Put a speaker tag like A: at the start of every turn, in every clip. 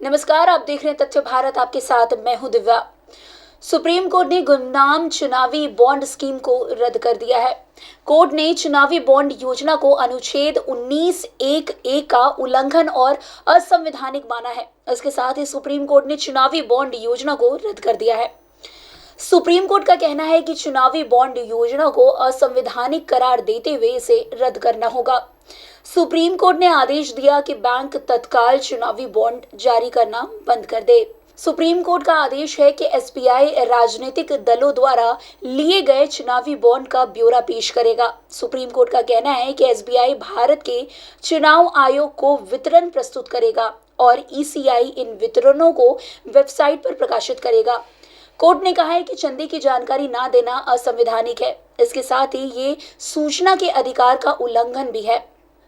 A: नमस्कार, आप देख रहे हैं तथ्य भारत। आपके साथ मैं हूं दिव्या। सुप्रीम कोर्ट ने गुमनाम चुनावी बॉन्ड स्कीम को रद्द कर दिया है। कोर्ट ने चुनावी बॉन्ड योजना को अनुच्छेद 19(1)(a) का उल्लंघन और असंवैधानिक माना है। इसके साथ ही सुप्रीम कोर्ट ने चुनावी बॉन्ड योजना को रद्द कर दिया है। सुप्रीम कोर्ट का कहना है कि चुनावी बॉन्ड योजना को असंवैधानिक करार देते हुए इसे रद्द करना होगा। सुप्रीम कोर्ट ने आदेश दिया कि बैंक तत्काल चुनावी बॉन्ड जारी करना बंद कर दे। सुप्रीम कोर्ट का आदेश है कि एसबीआई राजनीतिक दलों द्वारा लिए गए चुनावी बॉन्ड का ब्यौरा पेश करेगा। सुप्रीम कोर्ट का कहना है कि एसबीआई भारत के चुनाव आयोग को वितरण प्रस्तुत करेगा और ईसीआई इन वितरणों को वेबसाइट पर प्रकाशित करेगा। कोर्ट ने कहा है कि चंदे की जानकारी ना देना असंवैधानिक है। इसके साथ ही ये सूचना के अधिकार का उल्लंघन भी है।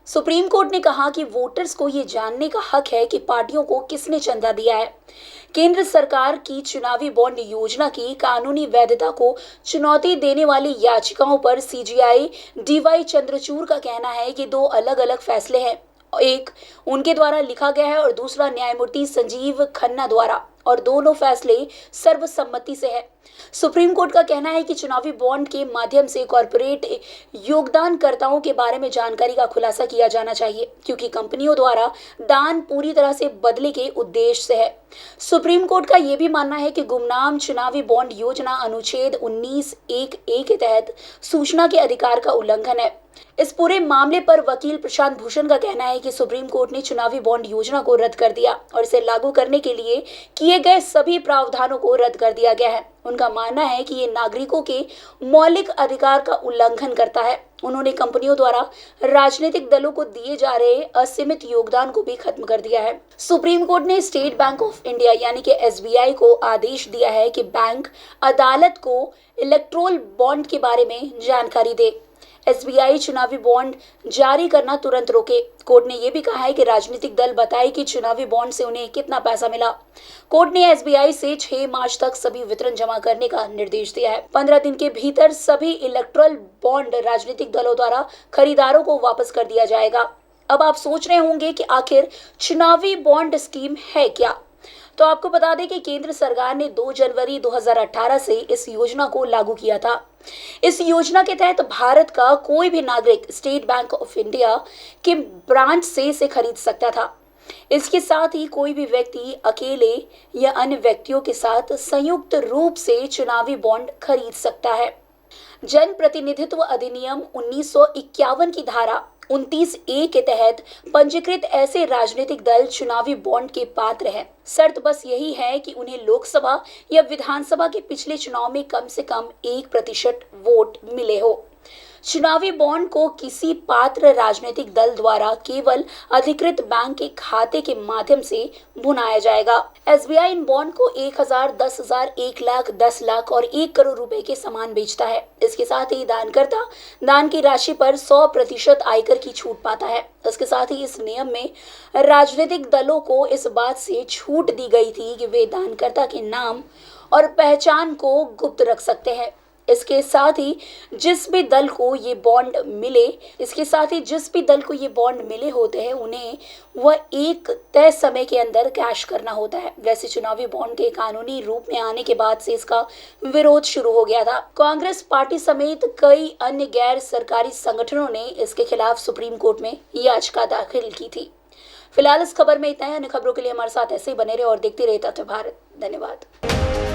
A: सुप्रीम कोर्ट ने कहा कि वोटर्स को ये जानने का हक है कि पार्टियों को किसने चंदा दिया है। केंद्र सरकार की चुनावी बॉन्ड योजना की कानूनी वैधता को चुनौती देने वाली याचिकाओं पर सीजीआई डीवाई चंद्रचूड़ का कहना है कि दो अलग अलग फैसले हैं। एक उनके द्वारा लिखा गया है और दूसरा न्यायमूर्ति संजीव खन्ना द्वारा, और दोनों फैसले सर्वसम्मति से है। सुप्रीम कोर्ट का कहना है कि चुनावी बॉन्ड के माध्यम से कॉरपोरेट योगदानकर्ताओं के बारे में जानकारी का खुलासा किया जाना चाहिए, क्योंकि कंपनियों द्वारा दान पूरी तरह से बदले के उद्देश्य से है। सुप्रीम कोर्ट का यह भी मानना है कि गुमनाम चुनावी बॉन्ड योजना अनुच्छेद 19(1)(a) के तहत सूचना के अधिकार का उल्लंघन है। इस पूरे मामले पर वकील प्रशांत भूषण का कहना है कि सुप्रीम कोर्ट ने चुनावी बॉन्ड योजना को रद्द कर दिया और इसे लागू करने के लिए किए गए सभी प्रावधानों को रद्द कर दिया गया है। उनका मानना है कि ये नागरिकों के मौलिक अधिकार का उल्लंघन करता है। उन्होंने कंपनियों द्वारा राजनीतिक दलों को दिए जा रहे असीमित योगदान को भी खत्म कर दिया है। सुप्रीम कोर्ट ने स्टेट बैंक ऑफ इंडिया यानी कि एसबीआई को आदेश दिया है कि बैंक अदालत को इलेक्टोरल बॉन्ड के बारे में जानकारी दे। एसबीआई चुनावी बॉन्ड जारी करना तुरंत रोके। कोर्ट ने यह भी कहा है कि राजनीतिक दल बताए कि चुनावी बॉन्ड से उन्हें कितना पैसा मिला। कोर्ट ने एसबीआई से 6 मार्च तक सभी वितरण जमा करने का निर्देश दिया है। 15 दिन के भीतर सभी इलेक्टोरल बॉन्ड राजनीतिक दलों द्वारा खरीदारों को वापस कर दिया जाएगा। अब आप सोच रहे होंगे कि आखिर चुनावी बॉन्ड स्कीम है क्या? तो आपको बता दें कि केंद्र सरकार ने 2 जनवरी 2018 से इस योजना को लागू किया था। इस योजना के तहत भारत का कोई भी नागरिक स्टेट बैंक ऑफ इंडिया के ब्रांच से इसे खरीद सकता था। इसके साथ ही कोई भी व्यक्ति अकेले या अन्य व्यक्तियों के साथ संयुक्त रूप से चुनावी बॉन्ड खरीद सकता है। जन प्रतिनिधित्व अधिनियम 1951 की धारा 29(a) के तहत पंजीकृत ऐसे राजनीतिक दल चुनावी बॉन्ड के पात्र हैं। शर्त बस यही है कि उन्हें लोकसभा या विधानसभा के पिछले चुनाव में कम से कम 1% वोट मिले हो। चुनावी बॉन्ड को किसी पात्र राजनीतिक दल द्वारा केवल अधिकृत बैंक के खाते के माध्यम से भुनाया जाएगा। एसबीआई इन बॉन्ड को 1,000, 10,000, 1 लाख, 10 लाख और 1 करोड़ रुपए के समान बेचता है। इसके साथ ही दानकर्ता दान की राशि पर 100% आयकर की छूट पाता है। इसके साथ ही इस नियम में राजनीतिक दलों को इस बात से छूट दी गई थी कि वे दानकर्ता के नाम और पहचान को गुप्त रख सकते हैं। इसके साथ ही जिस भी दल को ये बॉन्ड मिले होते हैं, उन्हें वह एक तय समय के अंदर कैश करना होता है। वैसे चुनावी बॉन्ड के कानूनी रूप में आने के बाद से इसका विरोध शुरू हो गया था। कांग्रेस पार्टी समेत कई अन्य गैर सरकारी संगठनों ने इसके खिलाफ सुप्रीम कोर्ट में याचिका दाखिल की थी। फिलहाल इस खबर में इतना है। अन्य खबरों के लिए हमारे साथ ऐसे ही बने रहे और देखते रहे तथ्य भारत। धन्यवाद।